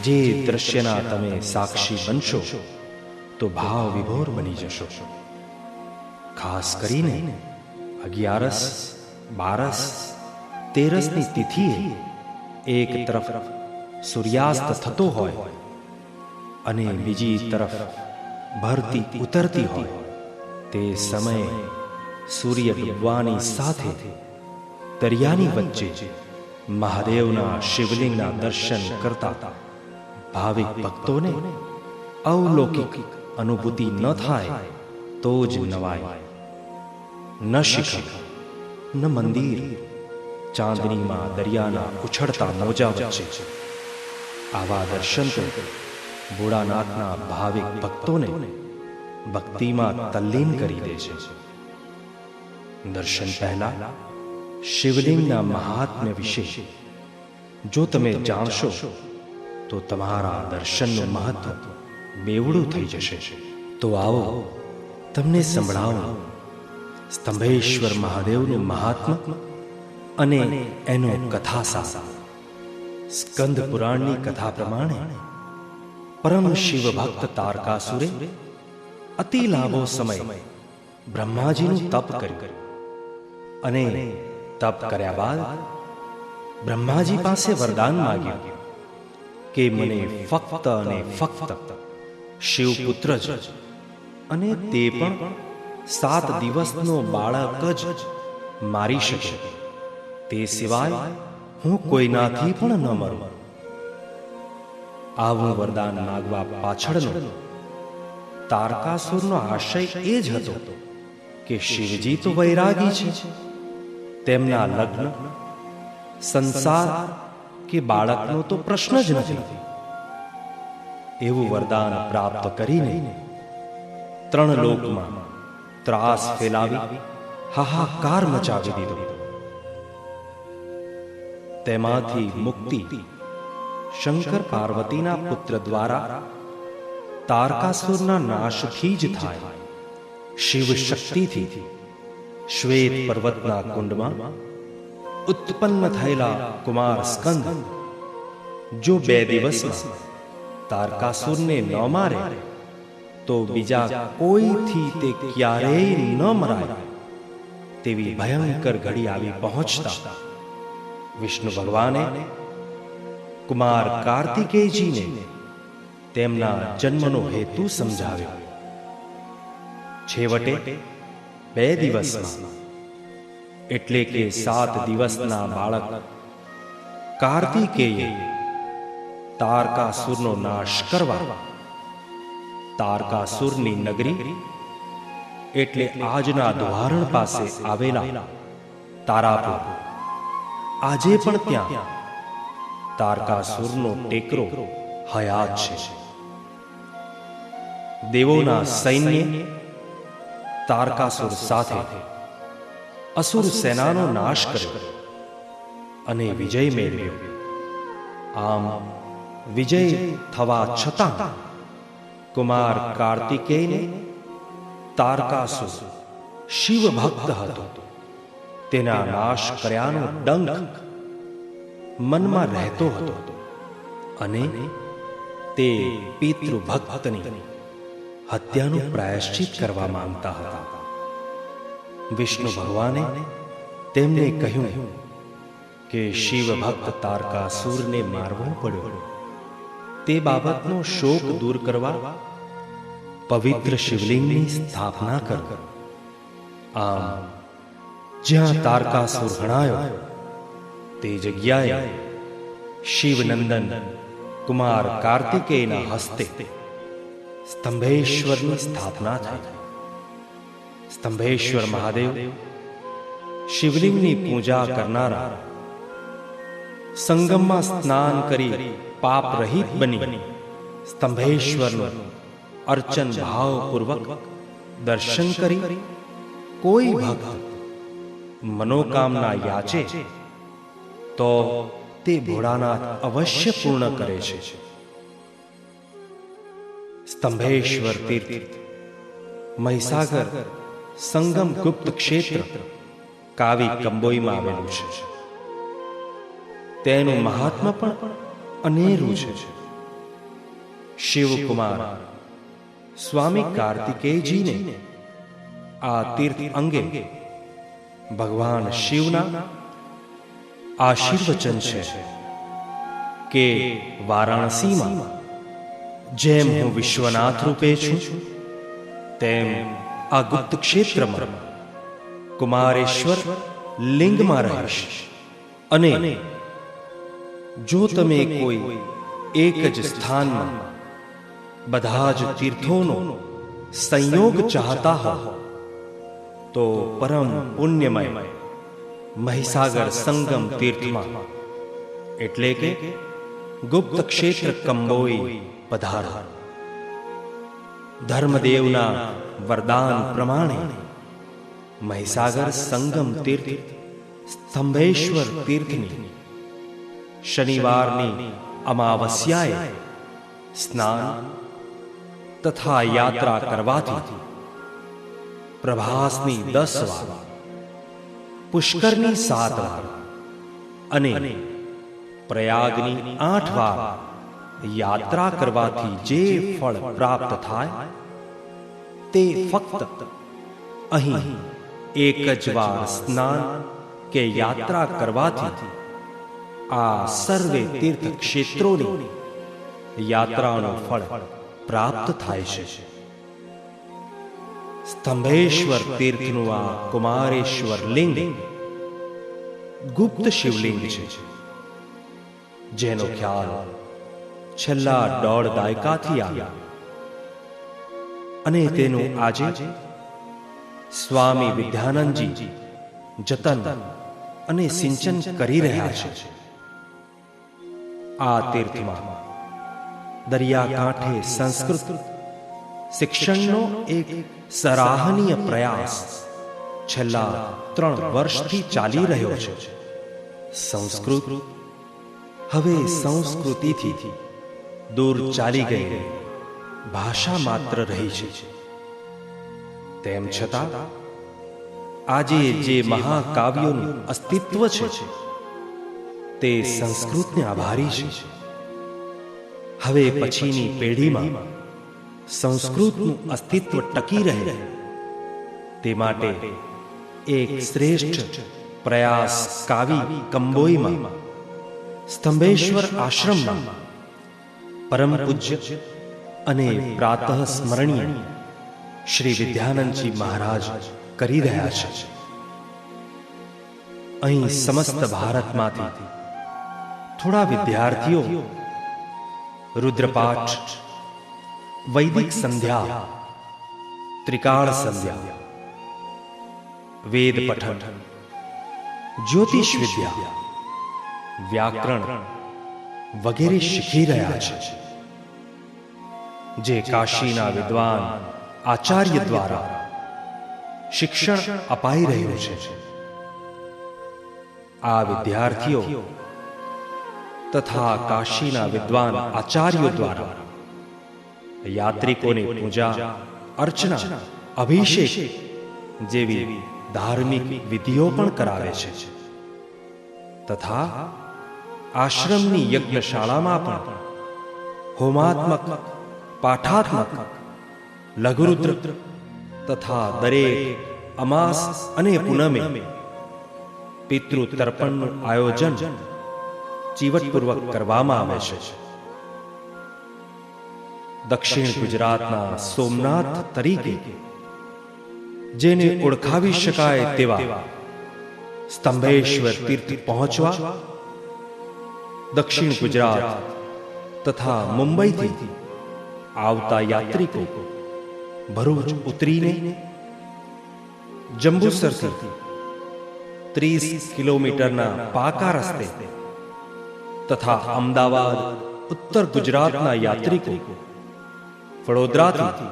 જે દ્રશ્યના તમે સાક્ષી બનશો તો ભાવ વિભોર બની જશો. ખાસ કરીને 11, 12, 13ની તિથિએ એક તરફ સૂર્યાસ્ત થતો હોય અને બીજી તરફ ભરતી ઉતરતી હોય, તે સમયે સૂર્ય ડૂબવાની સાથે દરિયાની વચ્ચે મહાદેવના શિવલિંગના દર્શન કરતા ભાવિક ભક્તોને અલૌકિક અનુભૂતિ ન થાય તો જ નવાય. ન શિખર, ન મંદિર, ચાંદનીમાં દરિયાના ઉછળતા મોજા વચ્ચે આવા દર્શન તો ભોળાનાથના ભાવિક ભક્તોને ભક્તિમાં તલ્લીન કરી દે છે. દર્શન પહેલા શિવલિંગના મહાત્મ્ય વિશે જો તમે જાણશો તો તમારા દર્શનનું મહત્વ બેવડું થઈ જશે. તો આવો તમને સંભળાવું સ્તંભેશ્વર મહાદેવનું મહાત્મ્ય અને એનો કથાસાર. સ્કંદ પુરાણની કથા પ્રમાણે પરમ શિવ ભક્ત તારકાસુરે અતિ લાંબો સમય બ્રહ્માજીનું તપ કર્યું અને તપ કર્યા બાદ બ્રહ્માજી પાસે વરદાન માંગ્યું કે મને ફક્ત અને ફક્ત શિવપુત્ર જ, અને તે પણ 7 દિવસનો બાળક જ મારી શકે, તે સિવાય હું કોઈનાથી પણ ન મરું. આવું વરદાન માંગવા પાછળનો તારકાસુરનો આશય એ જ હતો કે શિવજી તો વૈરાગી છે, તેમના લગ્ન, સંસાર કે બાળકનો તો પ્રશ્ન જ નથી. એવું વરદાન પ્રાપ્ત કરીને 3 લોકમાં ત્રાસ ફેલાવી હાહાકાર મચાવી દીધો. તેમાંથી મુક્તિ શંકર પાર્વતીના પુત્ર દ્વારા તારકાસુરના નાશથી જ થાય. શિવ શક્તિથી શ્વેત પર્વતના કુંડમાં ઉત્પન્ન થયેલા કુમાર સ્કંદ જો 2 દિવસમાં તારકાસુરને ન મારે તો બીજા કોઈથી તે ક્યારેય ન મરાય તેવી ભયંકર ઘડી આવી પહોંચતા વિષ્ણુ ભગવાને કુમાર કાર્તિકેયજીને તેમના જન્મનો હેતુ સમજાવ્યો. છેવટે 2 દિવસમાં, એટલે કે 7 દિવસના બાળક કાર્તિકેયે તારકાસુરનો નાશ કરવા તારકાસુરની નગરી એટલે આજના દ્વારણ પાસે આવેલા તારાપુર, આજે પણ ત્યાં તારકાસુરનો ટેકરો હયાત છે. દેવોના સૈન્ય તારકાસુર સાથે અસુર સેનાનો નાશ કર્યો અને વિજય મેળવ્યો. આમ વિજય થવા છતાં કુમાર કાર્તિકેયને તારકાસુર શિવ ભક્ત હતો, તેના નાશ કર્યાનો ડંખ મનમાં રહેતો હતો અને તે પિતૃભક્તની હત્યાનું પ્રાયશ્ચિત કરવા માંગતા હતા. વિષ્ણુ ભગવાને તેમને કહ્યું કે શિવ ભક્ત તારકાસુરને મારવો પડ્યો, તે બાબતનો શોક દૂર કરવા પવિત્ર શિવલિંગની સ્થાપના કરો. આમ જ્યાં તારકાસુર હણાયો તે જગ્યાએ શિવનંદન કુમાર કાર્તિકેયના હસ્તે સ્તંભેશ્વરની સ્થાપના થઈ. સ્તંભેશ્વર મહાદેવ શિવલિંગની પૂજા કરનારા, સંગમમાં સ્નાન કરી પાપ રહિત બની સ્તંભેશ્વરનું અર્ચન ભાવપૂર્વક દર્શન કરી કોઈ ભક્ત મનોકામના યાચે તો તે ભોળાનાથ અવશ્ય પૂર્ણ કરે છે. સ્તંભેશ્વર તીર્થ મહીસાગર સંગમ ગુપ્ત ક્ષેત્ર કાવી કંબોઈમાં આવેલું છે. તેનું મહાત્મ્ય પણ અનેરું છે. શિવકુમાર સ્વામી કાર્તિકેયજીને આ તીર્થ અંગે ભગવાન શિવના આશીર્વચન છે કે વારાણસીમાં જેમ હું વિશ્વનાથ રૂપે છું, તેમ આ ગુપ્ત ક્ષેત્રમાં કુમારેશ્વર લિંગમાં રહીશ. અને જો તમે કોઈ એક જ સ્થાનમાં બધા જ તીર્થોનો સંયોગ ચાહતા હો, તો પરમ પુણ્યમય મહીસાગર સંગમ તીર્થમાં એટલે કે ગુપ્ત ક્ષેત્ર કંબોઈ પધારો. ધર્મદેવના વરદાન પ્રમાણે મહીસાગર સંગમ તીર્થ સ્તંભેશ્વર તીર્થની શનિવારની અમાવસ્યાએ સ્નાન તથા યાત્રા કરવાથી પ્રભાસની 10 વાર, પુષ્કરની 7 વાર અને પ્રયાગની 8 વાર યાત્રા કરવાથી જે ફળ પ્રાપ્ત થાય, તે ફક્ત અહીં એક જ વાર સ્નાન કે યાત્રા કરવાથી આ સર્વે તીર્થ ક્ષેત્રોની યાત્રાનું ફળ પ્રાપ્ત થાય છે. સ્તંભેશ્વર તીર્થનું આ કુમારેશ્વર લિંગ ગુપ્ત શિવલિંગ છે, જેનો ખ્યાલ છેલ્લા 1.5 દાયકાથી આવ્યો અને તેનું આજે સ્વામી વિદ્યાનંદજી જતન અને સિંચન કરી રહ્યા છે. આ તીર્થમાં દરિયાકાંઠે સંસ્કૃત શિક્ષણનો એક સરાહનીય પ્રયાસ છેલ્લા 3 વર્ષથી ચાલી રહ્યો છે. સંસ્કૃત હવે સંસ્કૃતિથી દૂર ચાલી ગઈ ભાષા માત્ર રહી છે. તેમ છતાં આજે જે મહાકાવ્યોનું અસ્તિત્વ છે, તે સંસ્કૃતને આભારી છે. હવે પછીની પેઢીમાં સંસ્કૃતનું અસ્તિત્વ ટકી રહે, તે માટે એક શ્રેષ્ઠ પ્રયાસ કાવી કંબોઈમાં સ્તંભેશ્વર આશ્રમમાં પરમ પૂજ્ય અને પ્રાતઃ સ્મરણીય શ્રી વિદ્યાનંદજી મહારાજ કરી રહ્યા છે. અહીં સમસ્ત ભારતમાંથી થોડા વિદ્યાર્થીઓ રુદ્રપાઠ, વૈદિક સંધ્યા, ત્રિકાળ સંધ્યા, વેદ પઠન, જ્યોતિષ વિદ્યા, વ્યાકરણ વગેરે શીખી રહ્યા છે, જે કાશીના વિદ્વાન આચાર્ય દ્વારા શિક્ષણ અપાઈ રહ્યું છે. આ વિદ્યાર્થીઓ તથા કાશીના વિદ્વાન આચાર્યો દ્વારા યાત્રિકોને પૂજા, અર્ચના, અભિષેક જેવી ધાર્મિક વિધિઓ પણ કરાવે છે, તથા આશ્રમની યજ્ઞશાળામાં પણ હોમાત્મક, પાઠાત્મક, લઘુરુદ્ર તથા દરેક અમાસ અને પૂનમે પિતૃ તર્પણનું આયોજન ચીવટપૂર્વક કરવામાં આવે છે. દક્ષિણ ગુજરાતના સોમનાથ તરીકે જેને ઓળખાવી શકાય તેવા સ્તંભેશ્વર તીર્થ પહોંચવા દક્ષિણ ગુજરાત તથા મુંબઈથી આવતા યાત્રિકો ભરૂચ ઉતરીને જંબુસરથી 30 કિલોમીટરના પાકા રસ્તે તથા અમદાવાદ, ઉત્તર ગુજરાતના યાત્રિકો વડોદરાથી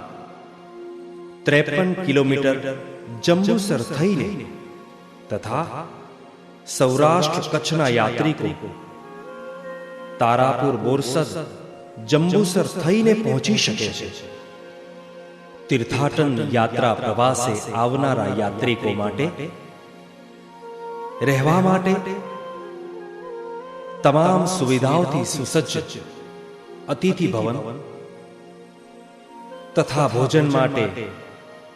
53 કિલોમીટર જંબુસર થઈને તથા સૌરાષ્ટ્ર કચ્છના યાત્રિકો તારાપુર, બોરસદ, જંબુસર થઈને પહોંચી શકે છે. તીર્થાટન યાત્રા પ્રવાસે આવનારા યાત્રિકો માટે રહેવા માટે તમામ સુવિધાઓથી સુસજ્જ અતિથિ ભવન તથા ભોજન માટે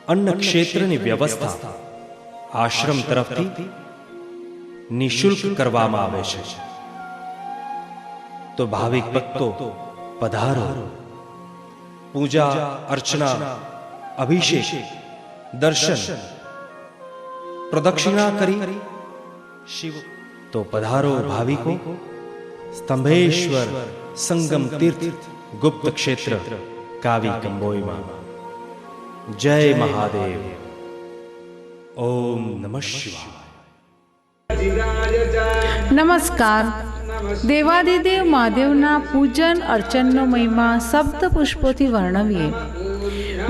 અન્ન ક્ષેત્રની વ્યવસ્થા આશ્રમ તરફથી નિશુલ્ક કરવામાં આવે છે. તો ભાવિક ભક્તો પધારો. પૂજા અર્ચના, અભિષેક, દર્શન, પ્રદક્ષિણા કરી શિવ તો પધારો ભાવિકો. સ્તંભેશ્વર સંગમ તીર્થ ગુપ્ત ક્ષેત્ર કાવી કંબોઈમાં. જય મહાદેવ. ઓમ નમઃ શિવાય. નમસ્કાર. દેવાદિદેવ મહાદેવના પૂજન અર્ચનનો મહિમા શબ્દ પુષ્પોથી વર્ણવીએ.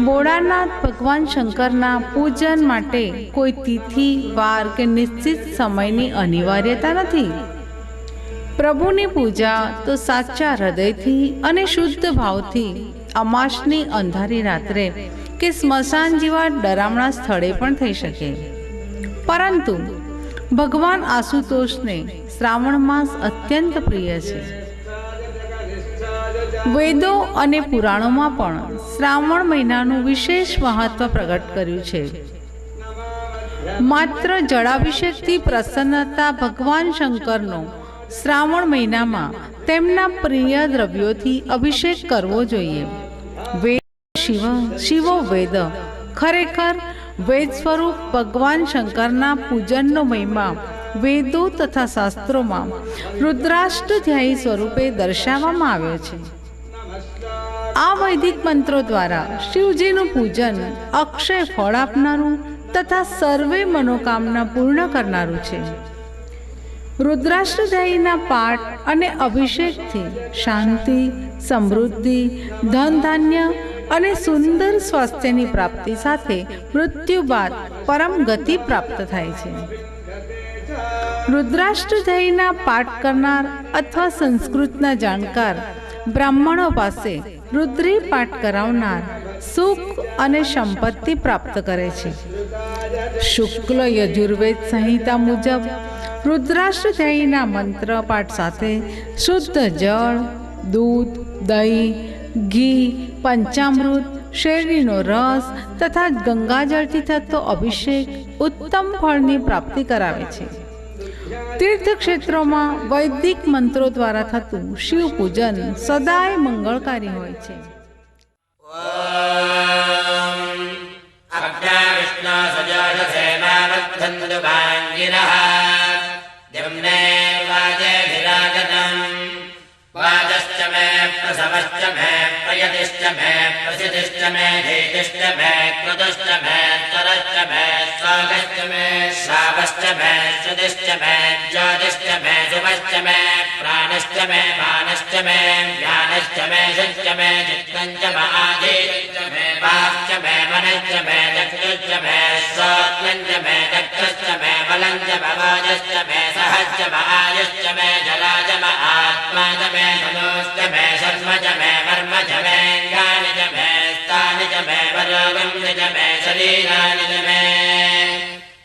ભોળાનાથ ભગવાન શંકરના પૂજન માટે કોઈ તિથિ, વાર કે નિશ્ચિત સમયની અનિવાર્યતા નથી. પ્રભુની પૂજા તો સાચા હૃદયથી અને શુદ્ધ ભાવથી અમાસની અંધારી રાત્રે કે સ્મશાન જેવા ડરામણા સ્થળે પણ થઈ શકે. પરંતુ ભગવાન આશુતોષને શ્રાવણ માસ અત્યંત પ્રિય છે. વેદો અને પુરાણોમાં પણ શ્રાવણ મહિનાનું વિશેષ મહત્વ પ્રગટ કર્યું છે. માત્ર જળાભિષેકથી પ્રસન્નતા ભગવાન શંકરનો શ્રાવણ મહિનામાં તેમના પ્રિય દ્રવ્યોથી અભિષેક કરવો જોઈએ. વેદ શિવો વેદ. ખરેખર વેદ સ્વરૂપ ભગવાન શંકરના પૂજનનો મહિમા વેદો તથા શાસ્ત્રોમાં રુદ્રાષ્ટધ્યાયી સ્વરૂપે દર્શાવવામાં આવ્યો છે. આ વૈદિક મંત્રો દ્વારા શિવજીનું પૂજન અક્ષય ફળ આપનારું તથા સર્વે મનોકામના પૂર્ણ કરનારું છે. રુદ્રાષ્ટધ્યાયીના પાઠ અને અભિષેકથી શાંતિ, સમૃદ્ધિ, ધન ધાન્ય અને સુંદર સ્વાસ્થ્યની પ્રાપ્તિ સાથે મૃત્યુ બાદ પરમ ગતિ પ્રાપ્ત થાય છે. રુદ્રાષ્ટધ્યાયીના પાઠ કરનાર અથવા સંસ્કૃતના જાણકાર બ્રાહ્મણો પાસે રુદ્રી પાઠ કરાવનાર સુખ અને સંપત્તિ પ્રાપ્ત કરે છે. શુક્લ યજુર્વેદ સંહિતા મુજબ રુદ્રાષ્ટધ્યાયીના મંત્ર પાઠ સાથે શુદ્ધ જળ, દૂધ, દહીં, ઘી, પંચામૃત, શેરડીનો રસ તથા ગંગાજળથી થતો અભિષેક ઉત્તમ ફળની પ્રાપ્તિ કરાવે છે. તીર્થક્ષેત્રોમાં વૈદિક મંત્રો દ્વારા થતું શિવ પૂજન સદાય મંગળકારી હોય છે. वाजश्च मे प्रसवश्च मे प्रयतिश्च मे प्रसिद्धिश्च मे धीतिश्च मे क्रतुश्च मे तरश्च मे स्वागश्च मे श्रावश्च मे श्रुतिश्च मे ज्योतिश्च मे शुभश्च मे प्राणश्च मे मानश्च मे ज्ञानश्च मे शश्च मे चित्तञ्च महाधीश्च मे वाक्च मे मनश्च मे चक्षुश्च मे श्रोत्रञ्च मे चक्षुश्च मे बलञ्च भवाजश्च मे सहश्च महायुश्च मे जलाज आत्मा च मे मनोश्च मे शर्म च मे वर्म च मे ज्ञानि च मे स्थानि च मे वरोगं च मे शरीराणि च मे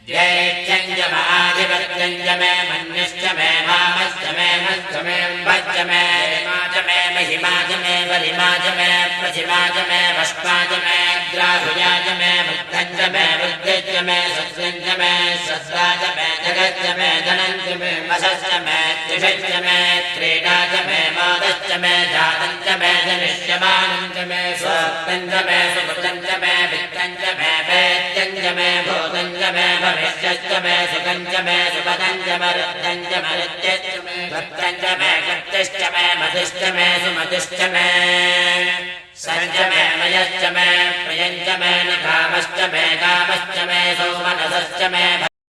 ध्येयं च महाधिपत्यं च मे मन्यश्च मे भामश्च मे मश्च मे वच्च मे मा च मे महिमा च मे वरिमा च मे प्रतिमा च मे वष्मा च मे ग्राहुया च मे बुद्धं च मे बुद्धिश्च मे सत्सं च मे श्रद्धा च मे जगच्च मे धनं च मे वशश्च मे तिषश्च मे क्रीडा च मे मोदश्च मे जातं च मे जनिष्यमानं च मे स्वप्नं च मे सुकृतं च मे वित्तं च मे वेद्यं च मे भूतं च मे भविष्यश्च मे सुखं च मे सुपदं च मरुद्धं च मरुत्यश्च मे भक्तं च मे शक्तिश्च मे मतिश्च मे सुमतिश्च मे सञ्च मे मयश्च मे प्रियं च मे निकामश्च मे कामश्च मे सौमनसश्च मे